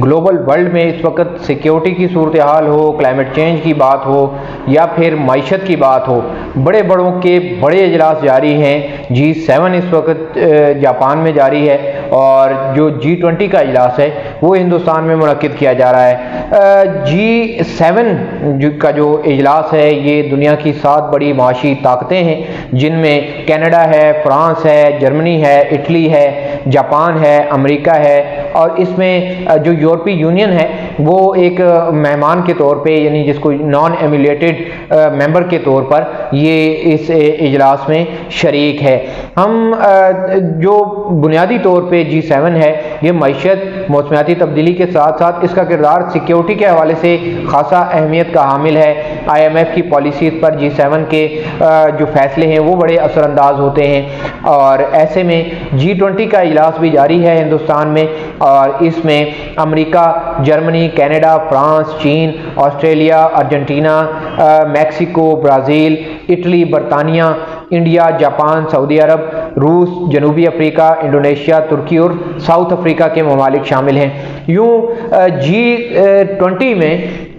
Global world में इस वक्त सिक्योरिटी की सूरत हाल हो, क्लाइमेट चेंज की बात हो या फिर मईशत की बात हो, बड़े बड़ों के बड़े इजलास जारी हैं। G7 इस वक्त जापान में जारी है और जो G20 का इजलास है वो हिंदुस्तान में मुनक्किद किया जा रहा है। G7 का जो इजलास है ये दुनिया की 7 बड़ी माशी ताकतें हैं, जिनमें कनाडा है, फ्रांस है, जर्मनी है, इटली है, जापान है, अमेरिका है, और इसमें जो यूरोपीय यूनियन है वो एक मेहमान के तौर पे, यानी जिसको नॉन एमुलेटेड मेंबर के तौर पर ये इस इजलास में शरीक है। हम जो बुनियादी तौर पे G7 है ये मईशत, मौसमियाती तब्दीली के साथ साथ इसका किरदार सिक्योरिटी के हवाले से खासा अहमियत का हामिल है। IMF की पॉलिसीज़ पर G7 के जो फैसले हैं वो बड़े असरअंदाज होते हैं, और ऐसे में G20 का इजलास भी जारी है हिंदुस्तान में, और इसमें अमेरिका, जर्मनी, कनाडा, फ्रांस, चीन, Australia, Argentina, Mexico, Brazil, Italy, बरतानिया, इंडिया, जापान, सऊदी अरब, रूस, जनूबी अफ्रीका, इंडोनेशिया, तुर्की और साउथ अफ्रीका के ममालिक शामिल हैं। यूँ G20 में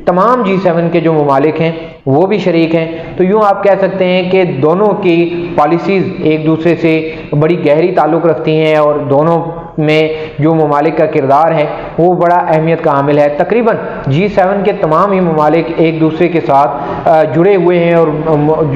तमाम G7 के जो ममालिक हैं वो भी शरीक हैं। तो यूँ आप कह सकते हैं कि दोनों की पॉलिसीज़ एक दूसरे से बड़ी गहरी ताल्लुक़ रखती हैं, और दोनों में जो ममालिक का किरदार है वो बड़ा अहमियत का हामिल है। तकरीबन G7 के तमाम ही ममालिक एक दूसरे के साथ जुड़े हुए हैं, और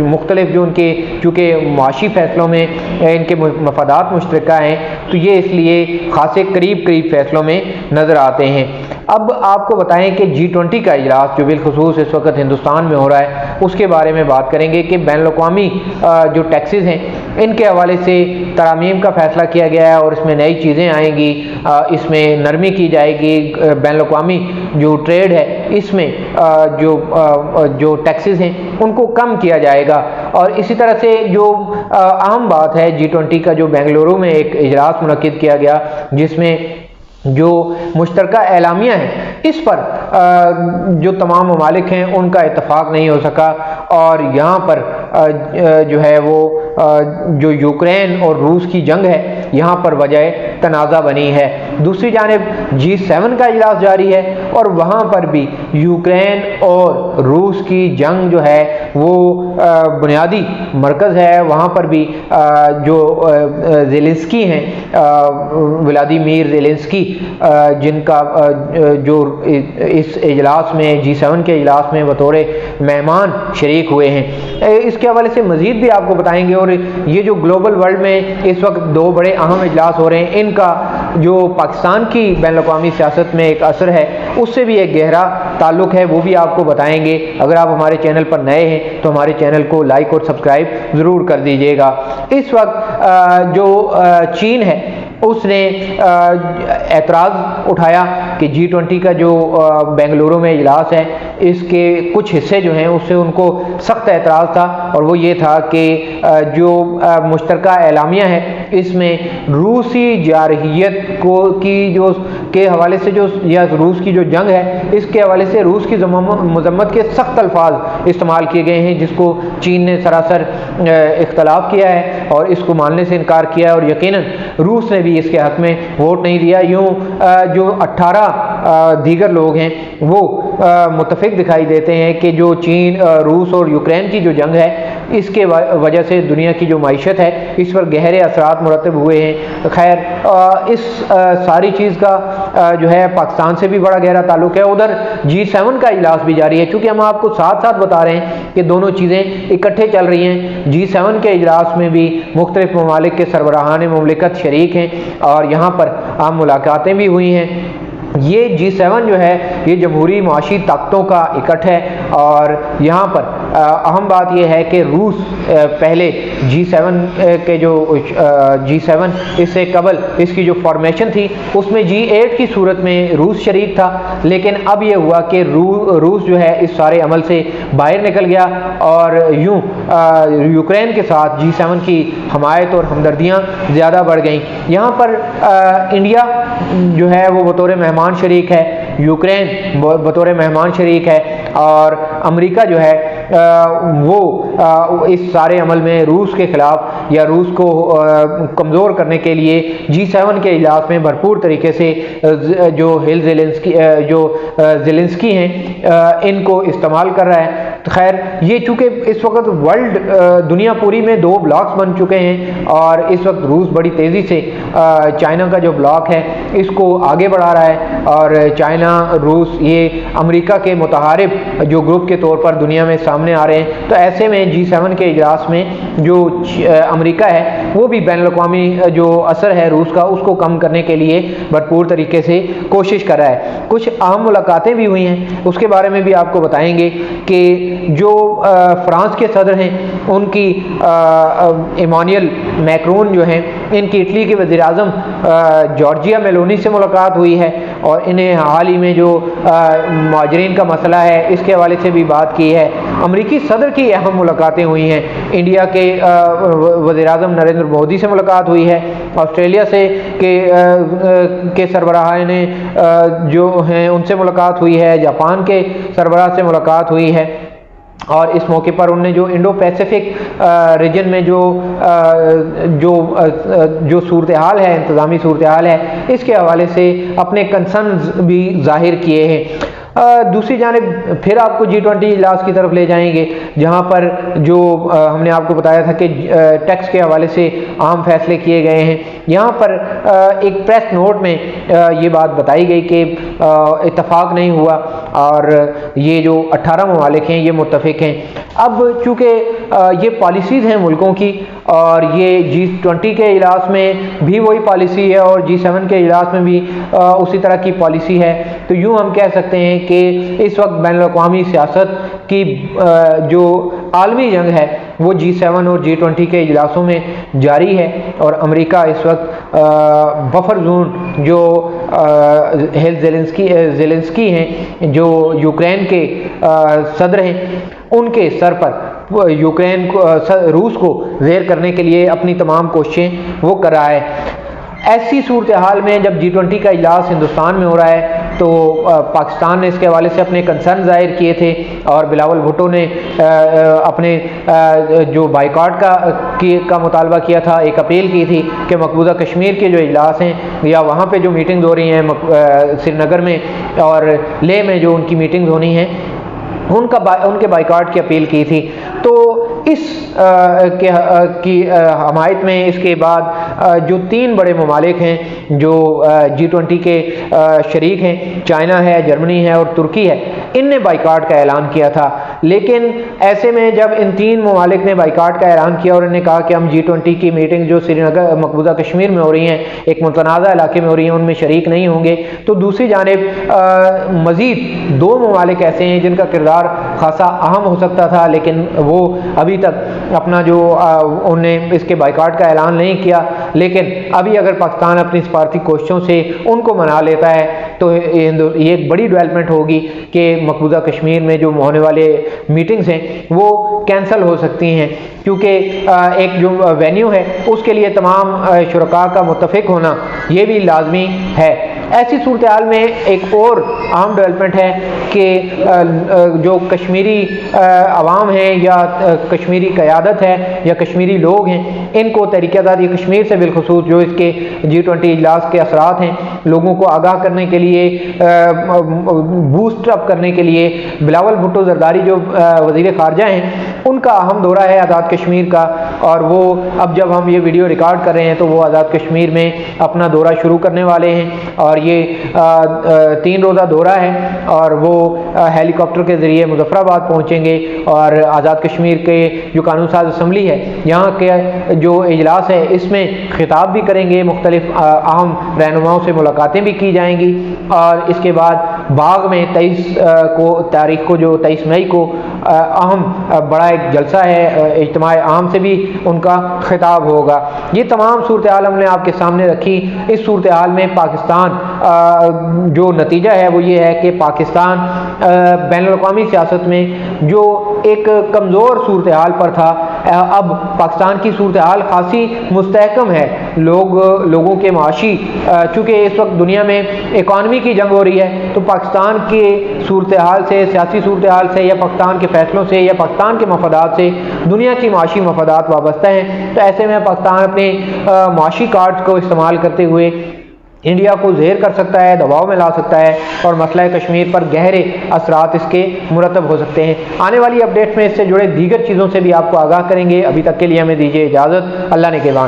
मुख्तलिफ जो उनके चूँकि माशी फ़ैसलों में इनके मफादात मुश्तरका हैं तो ये इसलिए खासे करीब करीब फ़ैसलों में नज़र आते हैं। अब आपको बताएं कि G20 का इजलास जो बिलखुसूस इस वक्त हिंदुस्तान में हो रहा है उसके बारे में बात करेंगे कि बैनुल-अक़वामी जो टैक्सेस हैं इनके हवाले से तरामीम का फ़ैसला किया गया है, और इसमें नई चीज़ें आएंगी, इसमें नरमी की जाएगी। बैनुल-अक़वामी जो ट्रेड है इसमें जो टैक्सेस हैं उनको कम किया जाएगा। और इसी तरह से जो अहम बात है G20 का, जो बेंगलुरु में एक इजलास मुनक्किद किया गया जिसमें जो मुश्तरका एलामिया है इस पर जो तमाम ममालिक हैं उनका इत्तफाक नहीं हो सका, और यहाँ पर जो है वो जो यूक्रेन और रूस की जंग है यहाँ पर वजह तनाज़ा बनी है। दूसरी जानिब G7 का इजलास जारी है और वहाँ पर भी यूक्रेन और रूस की जंग जो है वो बुनियादी मरकज़ है। वहाँ पर भी जो ज़ेलेंस्की हैं, व्लादिमीर ज़ेलेंस्की, जिनका जो इस इजलास में G7 के इजलास में बतौर मेहमान शरीक हुए हैं, इसके हवाले से मज़ीद भी आपको बताएंगे। और ये जो ग्लोबल वर्ल्ड में इस वक्त 2 बड़े अहम इजलास हो रहे हैं, इनका जो पाकिस्तान की बैनुल-अक़वामी सियासत में एक असर है उससे भी एक गहरा ताल्लुक़ है, वो भी आपको बताएंगे। अगर आप हमारे चैनल पर नए हैं तो हमारे चैनल को लाइक और सब्सक्राइब ज़रूर कर दीजिएगा। इस वक्त जो चीन है उसने एतराज़ उठाया कि G20 का जो बेंगलुरु में इजलास है इसके कुछ हिस्से जो हैं उससे उनको सख्त एतराज़ था, और वो ये था कि जो मुश्तरका एलामिया है इसमें रूसी जारहियत की जो के हवाले से जो या रूस की जो जंग है इसके हवाले से रूस की मज़म्मत के सख्त अल्फाज इस्तेमाल किए गए हैं, जिसको चीन ने सरासर इख्तलाफ किया है और इसको मानने से इनकार किया है, और यकीनन रूस ने भी इसके हक़ में वोट नहीं दिया। यूँ जो 18 दीगर लोग हैं वो मुत्तफ़िक दिखाई देते हैं कि जो चीन, रूस और यूक्रेन की जो जंग है इसके वजह से दुनिया की जो मईशत है इस पर गहरे असरात मुरतब हुए हैं। खैर इस सारी चीज़ का जो है पाकिस्तान से भी बड़ा गहरा ताल्लुक़ है। उधर G7 का इजलास भी जारी है, चूँकि हम आपको साथ साथ बता रहे हैं कि दोनों चीज़ें इकट्ठे चल रही हैं। G7 के इजलास में भी मुख्तलिफ ममालिक के सरबराहान मुमलिकत शरीक हैं और यहाँ पर आम मुलाकातें भी हुई हैं। ये G7 जो है ये जमहूरी माशी ताकतों का इकट्ठ है, और यहाँ पर अहम बात यह है कि रूस पहले G7 के जो G7 इससे कबल इसकी जो फॉर्मेशन थी उसमें G8 की सूरत में रूस शरीक था, लेकिन अब ये हुआ कि रूस जो है इस सारे अमल से बाहर निकल गया, और यूँ यूक्रेन के साथ G7 की हमायत और हमदर्दियाँ ज़्यादा बढ़ गईं। यहाँ पर इंडिया जो है वो बतौर मेहमान शरीक है, यूक्रेन बतौर मेहमान शरीक है, और अमेरिका जो है वो इस सारे अमल में रूस के खिलाफ या रूस को कमज़ोर करने के लिए G7 के इजलास में भरपूर तरीके से जो ज़ेलेंस्की हैं इनको इस्तेमाल कर रहा है। तो खैर ये चूँकि इस वक्त वर्ल्ड दुनिया पूरी में 2 ब्लॉक्स बन चुके हैं और इस वक्त रूस बड़ी तेज़ी से चाइना का जो ब्लॉक है इसको आगे बढ़ा रहा है और चाइना रूस ये अमेरिका के मुतहारिब जो ग्रुप के तौर पर दुनिया में सामने आ रहे हैं। तो ऐसे में G7 के इजलास में जो अमेरिका है वो भी बैनुल-अक़वामी जो असर है रूस का उसको कम करने के लिए भरपूर तरीके से कोशिश कर रहा है। कुछ अहम मुलाकातें भी हुई हैं, उसके बारे में भी आपको बताएंगे कि जो फ्रांस के सदर हैं उनकी इमानुएल मैक्रोन जो हैं इनकी इटली के वज़ीर आज़म जॉर्जिया मेलोनी से मुलाकात हुई है और इन्हें हाल ही में जो मुहाजिरीन का मसला है इसके हवाले से भी बात की है। अमरीकी सदर की अहम मुलाकातें हुई हैं, इंडिया के वज़ीर आज़म नरेंद्र मोदी से मुलाकात हुई है, ऑस्ट्रेलिया से के सरबराह ने जो हैं उनसे मुलाकात हुई है, जापान के सरबराह से मुलाकात हुई है और इस मौके पर उन्होंने जो इंडो पैसिफिक रीजन में जो सूरत हाल है, इंतज़ामी सूरत हाल है, इसके हवाले से अपने कंसर्न्स भी जाहिर किए हैं। दूसरी जानिब फिर आपको G20 इजलास की तरफ ले जाएंगे जहां पर जो हमने आपको बताया था कि टैक्स के हवाले से अहम फैसले किए गए हैं। यहां पर एक प्रेस नोट में ये बात बताई गई कि इत्तफाक नहीं हुआ और ये जो 18 ममालिक हैं ये मुत्तफिक हैं। अब चूँकि ये पॉलिसीज़ हैं मुल्कों की और ये G20 के इजलास में भी वही पॉलिसी है और G7 के इजलास में भी उसी तरह की पॉलिसी है, तो यूँ हम कह सकते हैं कि इस वक्त बैनुल-अक़वामी सियासत की जो आलमी जंग है वो G7 और G20 के इजलासों में जारी है और अमेरिका इस वक्त बफर जोन जो ज़ेलेंस्की हैं जो यूक्रेन के सदर हैं उनके सर पर यूक्रेन को रूस को ज़ेर करने के लिए अपनी तमाम कोशिशें वो कर रहा है। ऐसी सूरत हाल में जब G20 का इजलास हिंदुस्तान में हो रहा है तो पाकिस्तान ने इसके हवाले से अपने कंसर्न जाहिर किए थे और बिलावल भुट्टो ने अपने जो बाइकॉट का मुतालबा किया था, एक अपील की थी कि मकबूजा कश्मीर के जो इजलास हैं या वहाँ पे जो मीटिंग्स हो रही हैं श्रीनगर में और लेह में जो उनकी मीटिंग्स होनी हैं उनके बाइकॉट की अपील की थी। तो इस की हमायत में इसके बाद जो 3 बड़े ममालिक हैं जो G20 के शरीक हैं, चाइना है, जर्मनी है और तुर्की है, इनने बाइकॉट का ऐलान किया था। लेकिन ऐसे में जब इन 3 ममालिक ने बाइकॉट का ऐलान किया और इन्होंने कहा कि हम G20 की मीटिंग जो श्रीनगर मकबूजा कश्मीर में हो रही हैं, एक मुतनाज़ा इलाके में हो रही हैं, उनमें शरीक नहीं होंगे, तो दूसरी जानिब मज़ीद 2 ममालिक ऐसे हैं जिनका किरदार खासा अहम हो सकता था लेकिन वो अभी तक अपना जो उन्हें इसके बाइकॉट का ऐलान नहीं किया। लेकिन अभी अगर पाकिस्तान अपनी सफारती कोशिशों से उनको मना लेता है तो ये एक बड़ी डेवलपमेंट होगी कि मकबूजा कश्मीर में जो होने वाले मीटिंग्स हैं वो कैंसिल हो सकती हैं, क्योंकि एक जो वेन्यू है उसके लिए तमाम शुरका का मुत्तफिक होना ये भी लाजमी है। ऐसी सूरत हाल में एक और अहम डेवलपमेंट है कि जो कश्मीरी अवाम है या कश्मीरी क़यादत है या कश्मीरी लोग हैं, इनको तहरीक-ए-आज़ादी कश्मीर से बिलखुसूस जो इसके G20 इजलास के असरात हैं लोगों को आगाह करने के लिए, बूस्ट अप करने के लिए बिलावल भुट्टो ज़रदारी जो वज़ीर ख़ारजा हैं उनका अहम दौरा है आज़ाद कश्मीर का, और वो अब जब हम ये वीडियो रिकॉर्ड कर रहे हैं तो वो आज़ाद कश्मीर में अपना दौरा शुरू करने वाले हैं और ये 3 रोज़ा दौरा है और वो हेलीकॉप्टर के ज़रिए मुज़फ़्फ़राबाद पहुँचेंगे और आज़ाद कश्मीर के जो कानून साज असम्बली है यहाँ के जो इजलास है इसमें खिताब भी करेंगे, मुख्तलिफ अहम रहनुमाओं से मुलाकातें भी की जाएंगी और इसके बाद बाग में 23 मई को अहम बड़ा एक जलसा है, इज्तिमा आम से भी उनका खिताब होगा। ये तमाम सूरत हाल हमने आपके सामने रखी। इस सूरत हाल में पाकिस्तान जो नतीजा है वो ये है कि पाकिस्तान बैनुल-अक़वामी सियासत में जो एक कमज़ोर सूरत हाल पर था, अब पाकिस्तान की सूरत हाल खासी मुस्तहकम है लोगों के माशी, चूँकि इस वक्त दुनिया में इकॉनमी की जंग हो रही है, तो पाकिस्तान की सूरत हाल से, सियासी सूरत हाल से, या पाकिस्तान के फैसलों से, या पाकिस्तान के मफादात से दुनिया की माशी मफादात वाबस्ता हैं। तो ऐसे में पाकिस्तान अपने माशी कार्ड्स को इस्तेमाल करते हुए इंडिया को ज़ेर कर सकता है, दबाव में ला सकता है, और मसला कश्मीर पर गहरे असरात इसके मुरतब हो सकते हैं। आने वाली अपडेट्स में इससे जुड़े दीगर चीज़ों से भी आपको आगाह करेंगे। अभी तक के लिए हमें दीजिए इजाज़त। अल्लाह ने के बाद।